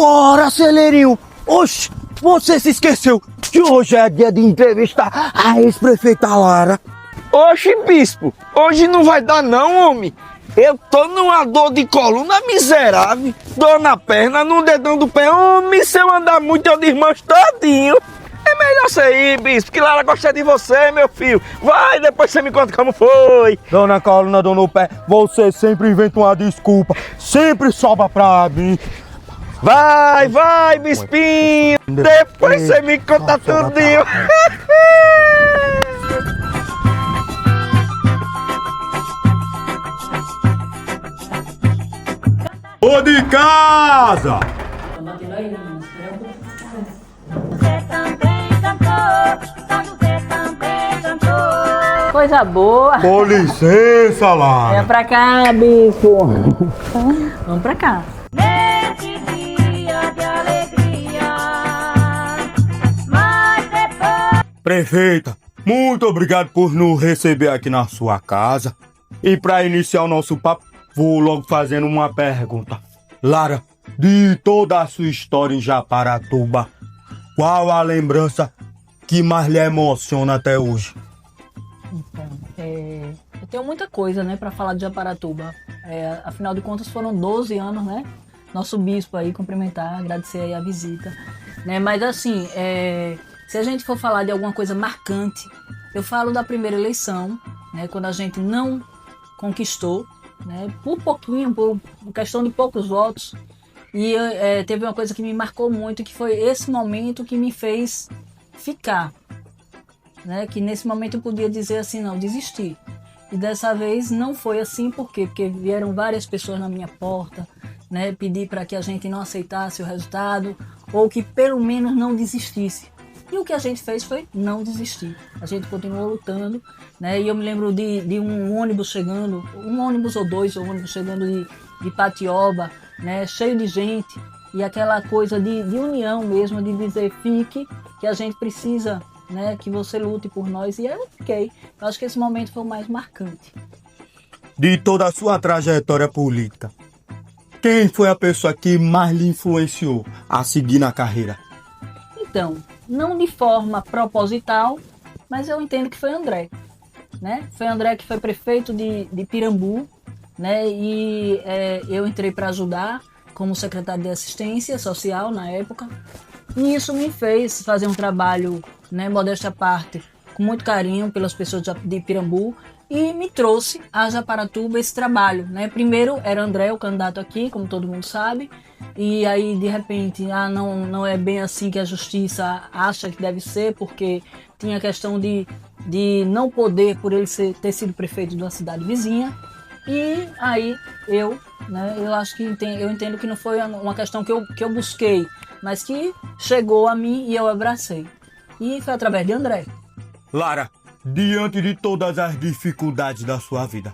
Bora, Celeirinho! Oxe, você se esqueceu que hoje é dia de entrevistar a ex-prefeita Lara. Oxe, bispo, hoje não vai dar não, homem. Eu tô numa dor de coluna miserável, dor na perna, no dedão do pé. Homem, se eu andar muito eu desmancho todinho. É melhor você ir, bispo, que Lara gosta de você, meu filho. Vai, depois você me conta como foi. Dona coluna, dor no pé, você sempre inventa uma desculpa, sempre sobra pra mim. Vai, bispinho. Depois você me conta tudinho. Ô de casa! Você também cantou, você também cantou. Coisa boa. Com licença, Lara. Venha pra cá, bispo. Vamos pra cá. Nesse dia de alegria, mas depois Prefeita, muito obrigado por nos receber aqui na sua casa. E para iniciar o nosso papo, vou logo fazendo uma pergunta. Lara, de toda a sua história em Japaratuba, qual a lembrança que mais lhe emociona até hoje? Então, eu tenho muita coisa, né, pra falar de Japaratuba. Afinal de contas, foram 12 anos, né? Nosso bispo aí, cumprimentar, agradecer aí a visita. Né? Mas assim, se a gente for falar de alguma coisa marcante, eu falo da primeira eleição, né, quando a gente não conquistou, né, por pouquinho, por questão de poucos votos. E teve uma coisa que me marcou muito, que foi esse momento que me fez ficar. Né, que nesse momento eu podia dizer assim, não, desisti. E dessa vez não foi assim, por quê? Porque vieram várias pessoas na minha porta, né, pedir para que a gente não aceitasse o resultado, ou que pelo menos não desistisse. E o que a gente fez foi não desistir. A gente continuou lutando, né? E eu me lembro de um ônibus chegando, um ônibus ou dois ônibus chegando de Patioba, né? Cheio de gente. E aquela coisa de união mesmo, de dizer, fique, que a gente precisa, né? Que você lute por nós. E eu fiquei. Eu acho que esse momento foi o mais marcante. De toda a sua trajetória política, quem foi a pessoa que mais lhe influenciou a seguir na carreira? Então, não de forma proposital, mas eu entendo que foi André, né? Foi André que foi prefeito de Pirambu, né? E eu entrei para ajudar como secretário de assistência social na época. E isso me fez fazer um trabalho, né, modéstia à parte, com muito carinho pelas pessoas de Pirambu, e me trouxe a Japaratuba esse trabalho, né? Primeiro era André, o candidato aqui, como todo mundo sabe, e aí de repente, não é bem assim que a justiça acha que deve ser, porque tinha a questão de não poder por ele ter sido prefeito de uma cidade vizinha. E aí eu acho que eu entendo que não foi uma questão que eu busquei, mas que chegou a mim e eu abracei. E foi através de André. Lara, diante de todas as dificuldades da sua vida,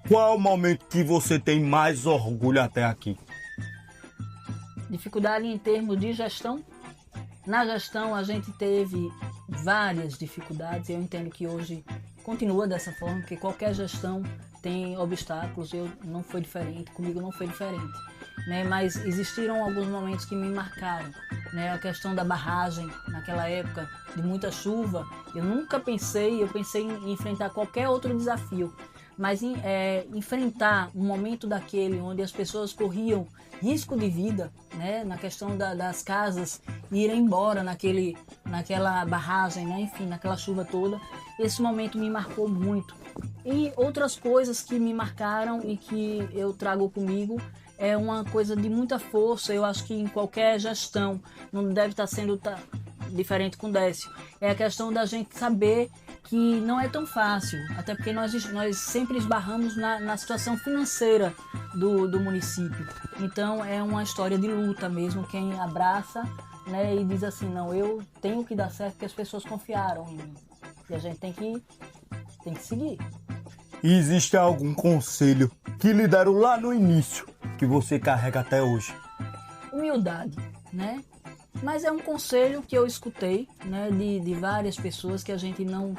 qual o momento que você tem mais orgulho até aqui? Dificuldade em termos de gestão. Na gestão a gente teve várias dificuldades. Eu entendo que hoje continua dessa forma, que qualquer gestão tem obstáculos. Eu não foi diferente, comigo não foi diferente, né? Mas existiram alguns momentos que me marcaram, né? A questão da barragem naquela época de muita chuva. Eu pensei em enfrentar qualquer outro desafio, mas enfrentar um momento daquele onde as pessoas corriam risco de vida, né, na questão das casas irem embora naquela barragem, né, enfim, naquela chuva toda, esse momento me marcou muito. E outras coisas que me marcaram e que eu trago comigo é uma coisa de muita força. Eu acho que em qualquer gestão não deve estar sendo diferente com o Décio. É a questão da gente saber que não é tão fácil, até porque nós sempre esbarramos na situação financeira do município. Então é uma história de luta mesmo, quem abraça, né, e diz assim, não, eu tenho que dar certo porque as pessoas confiaram em mim. E a gente tem que seguir. Existe algum conselho que lhe deram lá no início que você carrega até hoje? Humildade, né? Mas é um conselho que eu escutei, né, de várias pessoas, que a gente não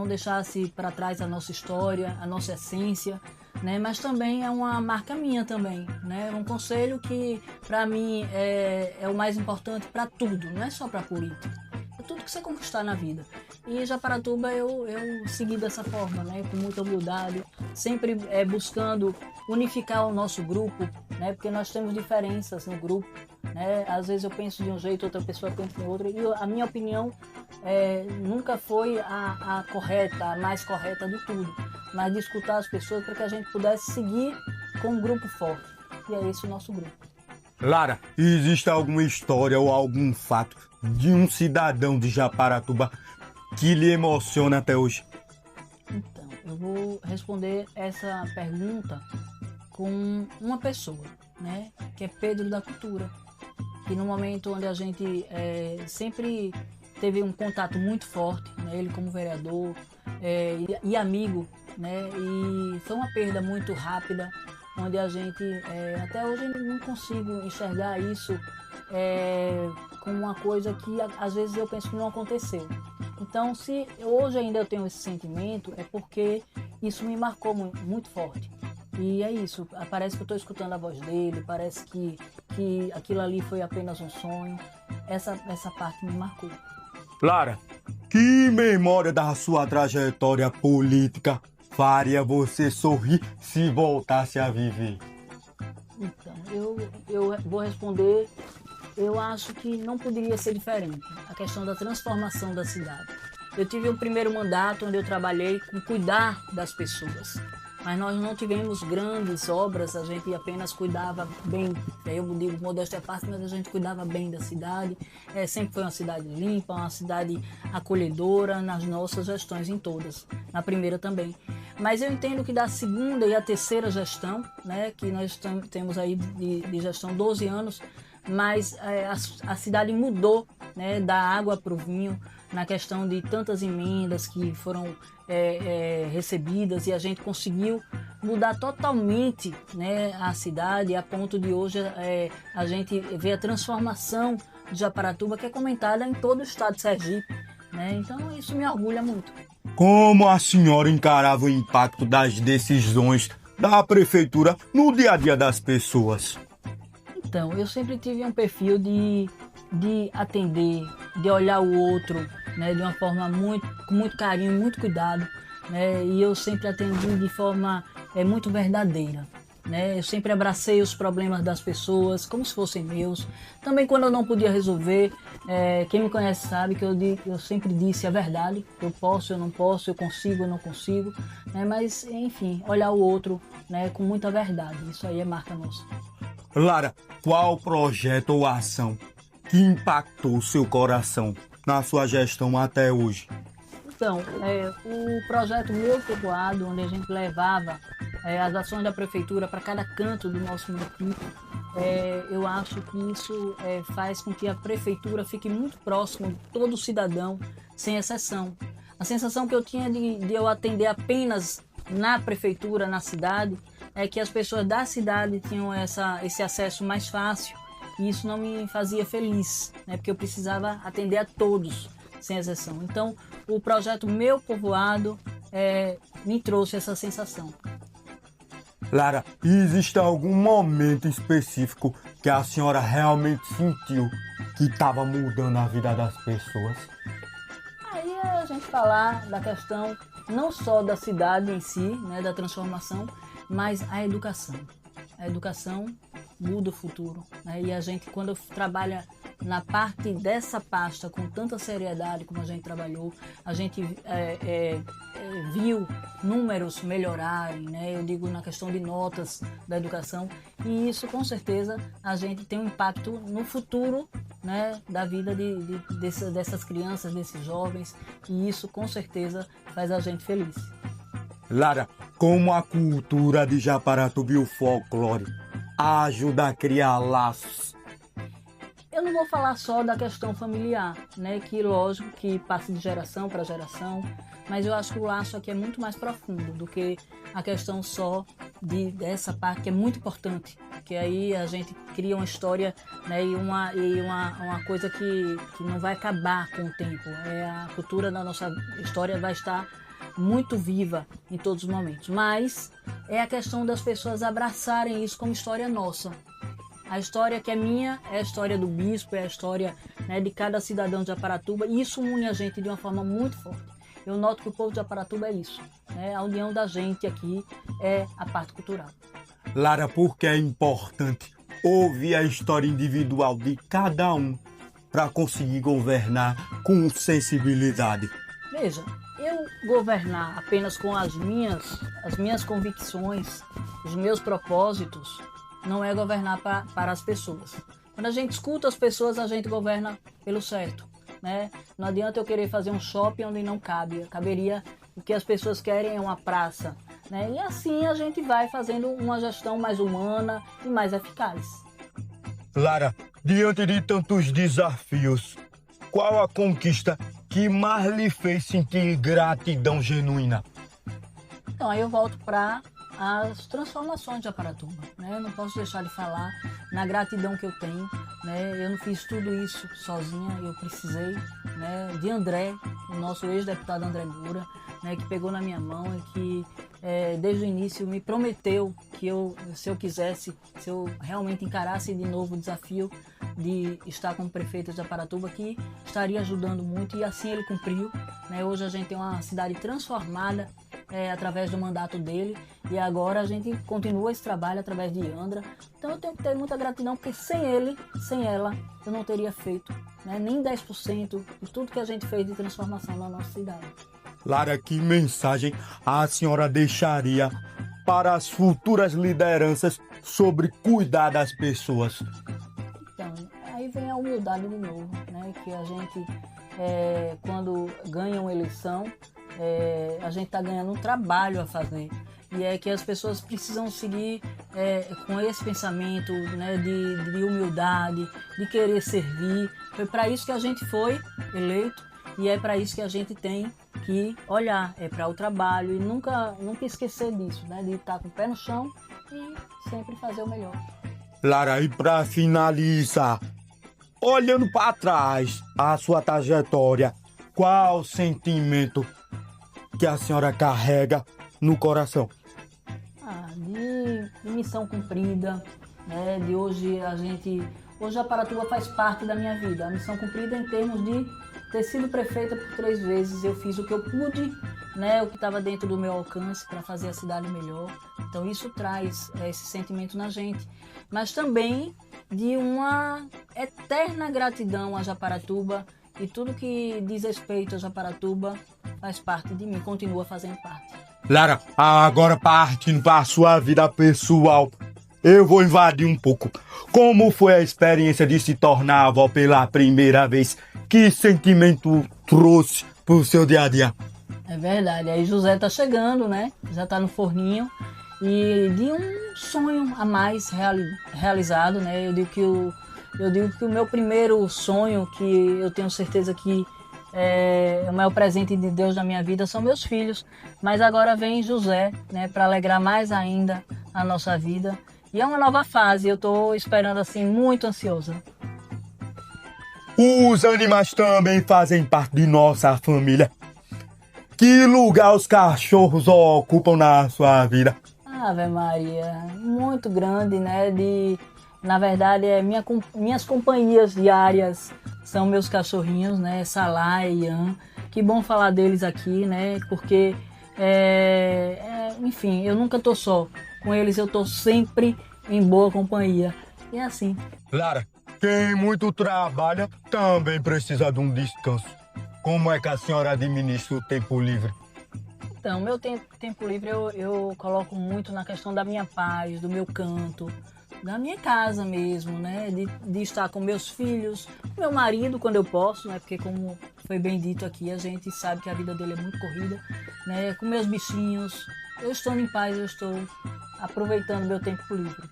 deixasse para trás a nossa história, a nossa essência, né? Mas também é uma marca minha também, né? Um conselho que para mim é o mais importante para tudo, não é só para política, é tudo que você conquistar na vida. E Japaratuba eu segui dessa forma, né? Com muita humildade, sempre buscando unificar o nosso grupo, né? Porque nós temos diferenças no grupo, né? Às vezes eu penso de um jeito, outra pessoa pensa de outro, e a minha opinião nunca foi a correta, a mais correta de tudo, mas de escutar as pessoas para que a gente pudesse seguir com um grupo forte. E é esse o nosso grupo. Lara, existe alguma história ou algum fato de um cidadão de Japaratuba que lhe emociona até hoje? Então, eu vou responder essa pergunta com uma pessoa, né? Que é Pedro da Cultura. Que no momento onde a gente sempre teve um contato muito forte, né? Ele como vereador e amigo, né? E foi uma perda muito rápida, onde a gente, até hoje eu não consigo enxergar isso como uma coisa que às vezes eu penso que não aconteceu. Então, se hoje ainda eu tenho esse sentimento, é porque isso me marcou muito forte. E é isso, parece que eu estou escutando a voz dele, parece que aquilo ali foi apenas um sonho. Essa parte me marcou. Lara, que memória da sua trajetória política faria você sorrir se voltasse a viver? Então, eu vou responder, eu acho que não poderia ser diferente. A questão da transformação da cidade. Eu tive um primeiro mandato onde eu trabalhei com cuidar das pessoas. Mas nós não tivemos grandes obras, a gente apenas cuidava bem. Eu digo modéstia à parte, mas a gente cuidava bem da cidade. Sempre foi uma cidade limpa, uma cidade acolhedora nas nossas gestões, em todas. Na primeira também. Mas eu entendo que da segunda e a terceira gestão, né, que nós temos aí de gestão 12 anos, mas a cidade mudou, né, da água para o vinho, na questão de tantas emendas que foram recebidas, e a gente conseguiu mudar totalmente, né, a cidade, a ponto de hoje a gente ver a transformação de Japaratuba, que é comentada em todo o estado de Sergipe, né? Então isso me orgulha muito. Como a senhora encarava o impacto das decisões da prefeitura no dia a dia das pessoas? Então, eu sempre tive um perfil de atender, de olhar o outro, né, de uma forma com muito carinho, muito cuidado, né, e eu sempre atendi de forma muito verdadeira, né, eu sempre abracei os problemas das pessoas como se fossem meus. Também quando eu não podia resolver, quem me conhece sabe que eu sempre disse a verdade, eu posso, eu não posso, eu consigo, eu não consigo, né, mas enfim, olhar o outro, né, com muita verdade, isso aí é marca nossa. Lara, qual projeto ou ação que impactou seu coração na sua gestão até hoje? Então, o projeto Meu Povoado, onde a gente levava as ações da prefeitura para cada canto do nosso município, eu acho que isso faz com que a prefeitura fique muito próxima de todo cidadão, sem exceção. A sensação que eu tinha de eu atender apenas na prefeitura, na cidade, é que as pessoas da cidade tinham esse acesso mais fácil, e isso não me fazia feliz, né? Porque eu precisava atender a todos, sem exceção. Então, o projeto Meu Povoado me trouxe essa sensação. Lara, existe algum momento específico que a senhora realmente sentiu que estava mudando a vida das pessoas? Aí a gente falar da questão não só da cidade em si, né, da transformação, mas a educação. A educação muda o futuro, né? E a gente, quando trabalha na parte dessa pasta com tanta seriedade como a gente trabalhou, a gente viu números melhorarem, né? Eu digo na questão de notas da educação, e isso com certeza a gente tem um impacto no futuro, né, da vida dessas crianças, desses jovens, e isso com certeza faz a gente feliz. Lara, como a cultura de Japaratuba e o folclore ajuda a criar laços? Eu não vou falar só da questão familiar, né, que lógico que passa de geração para geração, mas eu acho que o laço aqui é muito mais profundo do que a questão só dessa parte, que é muito importante, que aí a gente cria uma história, né, e uma coisa que não vai acabar com o tempo. A cultura da nossa história vai estar muito viva em todos os momentos. Mas é a questão das pessoas abraçarem isso como história nossa. A história que é minha é a história do bispo, é a história, né, de cada cidadão de Aparatuba. E isso une a gente de uma forma muito forte. Eu noto que o povo de Aparatuba é isso, né? A união da gente aqui é a parte cultural. Lara, por que é importante ouvir a história individual de cada um para conseguir governar com sensibilidade? Veja, eu governar apenas com as minhas convicções, os meus propósitos, não é governar para as pessoas. Quando a gente escuta as pessoas, a gente governa pelo certo, né? Não adianta eu querer fazer um shopping onde não cabe. Caberia, o que as pessoas querem é uma praça, né? E assim a gente vai fazendo uma gestão mais humana e mais eficaz. Lara, diante de tantos desafios, qual a conquista que mais lhe fez sentir gratidão genuína? Então aí eu volto para as transformações de Aparatuba, né? Eu não posso deixar de falar na gratidão que eu tenho, né? Eu não fiz tudo isso sozinha, eu precisei, né, de André, o nosso ex-deputado André Moura, né, que pegou na minha mão e que desde o início me prometeu que se eu realmente encarasse de novo o desafio de estar como prefeito de Aparatuba, que estaria ajudando muito, e assim ele cumpriu, né? Hoje a gente tem uma cidade transformada através do mandato dele, e agora a gente continua esse trabalho através de Andra. Então eu tenho que ter muita gratidão, porque sem ele, sem ela, eu não teria feito, né, nem 10% de tudo que a gente fez de transformação na nossa cidade. Lara, que mensagem a senhora deixaria para as futuras lideranças sobre cuidar das pessoas? Então, aí vem a humildade de novo, né? Que a gente, quando ganha uma eleição, a gente está ganhando um trabalho a fazer. E é que as pessoas precisam seguir com esse pensamento, né, de humildade, de querer servir. Foi para isso que a gente foi eleito e é para isso que a gente tem que olhar, é para o trabalho e nunca esquecer disso, né, de estar com o pé no chão e sempre fazer o melhor. Lara, e para finalizar, olhando para trás a sua trajetória, qual o sentimento que a senhora carrega no coração? De missão cumprida, né? De hoje hoje a Aparatuba faz parte da minha vida. A missão cumprida em termos de ter sido prefeita por 3 vezes, eu fiz o que eu pude, né? O que estava dentro do meu alcance para fazer a cidade melhor. Então isso traz esse sentimento na gente, mas também de uma eterna gratidão a Japaratuba, e tudo que diz respeito a Japaratuba faz parte de mim, continua fazendo parte. Lara, agora partindo para a sua vida pessoal, eu vou invadir um pouco. Como foi a experiência de se tornar avó pela primeira vez? Que sentimento trouxe para o seu dia a dia? É verdade, aí José tá chegando, né? Já tá no forninho, e de um sonho a mais realizado, né? Eu digo que o meu primeiro sonho, que eu tenho certeza que o maior presente de Deus na minha vida são meus filhos, mas agora vem José, né, para alegrar mais ainda a nossa vida, e é uma nova fase, eu estou esperando assim, muito ansiosa. Os animais também fazem parte de nossa família. Que lugar os cachorros ocupam na sua vida? Ave Maria, muito grande, né? Na verdade, minhas companhias diárias são meus cachorrinhos, né? Salá e Ian. Que bom falar deles aqui, né? Porque, enfim, eu nunca tô só. Com eles eu tô sempre em boa companhia. E é assim. Lara, quem muito trabalha também precisa de um descanso. Como é que a senhora administra o tempo livre? Então, meu tempo livre eu coloco muito na questão da minha paz, do meu canto, da minha casa mesmo, né? De estar com meus filhos, com meu marido quando eu posso, né? Porque como foi bem dito aqui, a gente sabe que a vida dele é muito corrida, né? Com meus bichinhos, eu estando em paz, eu estou aproveitando meu tempo livre.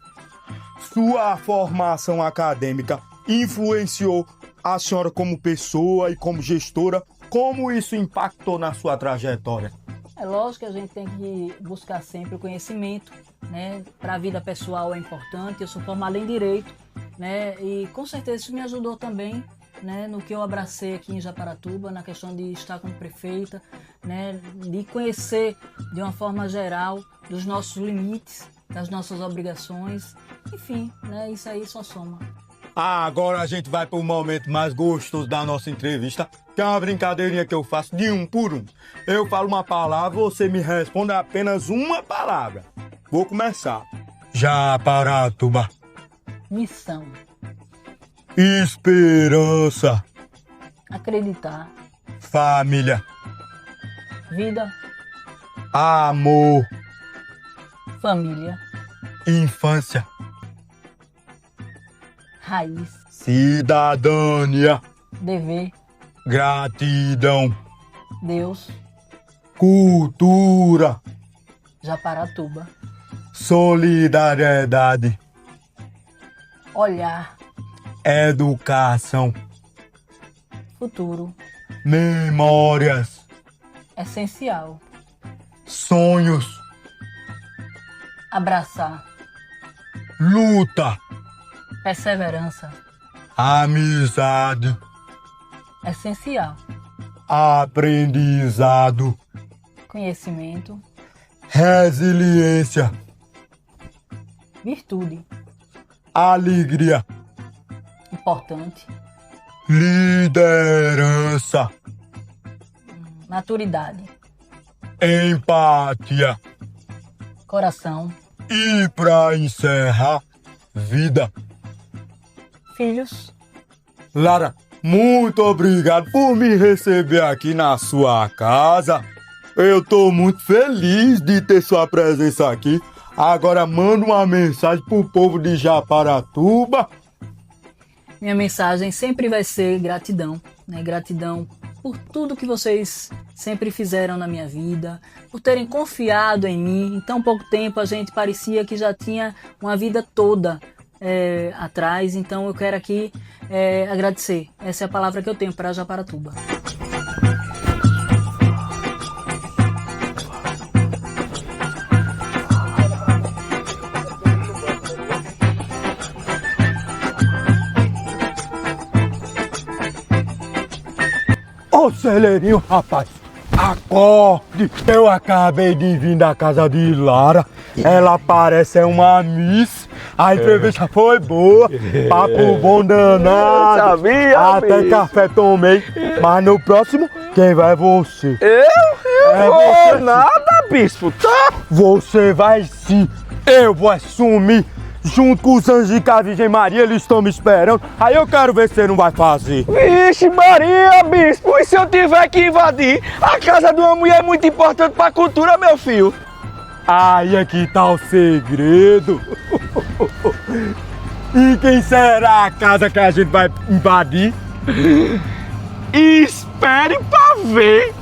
Sua formação acadêmica influenciou a senhora como pessoa e como gestora? Como isso impactou na sua trajetória? É lógico que a gente tem que buscar sempre o conhecimento, né? Para a vida pessoal é importante. Eu sou formada em Direito, né? E com certeza isso me ajudou também né, no que eu abracei aqui em Japaratuba, na questão de estar como prefeita, né, de conhecer de uma forma geral dos nossos limites, das nossas obrigações, enfim, né, isso aí só soma. Agora a gente vai para o momento mais gostoso da nossa entrevista, que é uma brincadeirinha que eu faço de um por um. Eu falo uma palavra, você me responde apenas uma palavra. Vou começar. Japaratuba. Missão, Esperança. acreditar, Família. vida, Amor. família, Infância. raiz, Cidadania. dever, Gratidão. Deus, Cultura. Japaratuba, Solidariedade. olhar, Educação. futuro, Memórias. essencial, Sonhos. abraçar, Luta. perseverança, Amizade. essencial, Aprendizado. conhecimento, Resiliência. virtude, Alegria. importante, Liderança. maturidade, Empatia. coração, E pra encerrar, vida. filhos, Lara, muito obrigado por me receber aqui na sua casa. Eu tô muito feliz de ter sua presença aqui. Agora manda uma mensagem pro povo de Japaratuba. minha mensagem sempre vai ser gratidão, né? Gratidão por tudo que vocês sempre fizeram na minha vida, por terem confiado em mim. Em tão pouco tempo a gente parecia que já tinha uma vida toda atrás, então eu quero aqui agradecer. Essa é a palavra que eu tenho para Japaratuba. Ô Celeirinho, rapaz, acorde. Eu acabei de vir da casa de Lara. Ela parece uma miss. A entrevista foi boa, papo bom danado. Sabia, Até bicho. café tomei. Mas no próximo, quem vai é você. Eu É vou você sim. nada, bispo, tá? Você vai sim. Eu vou assumir. Junto com os anjos de cá, Virgem Maria, eles estão me esperando. Aí eu quero ver se você não vai fazer. Vixe Maria, bispo, e se eu tiver que invadir? A casa de uma mulher é muito importante pra cultura, meu filho. Aí é que tá o segredo. E quem será a casa que a gente vai invadir? Espere pra ver.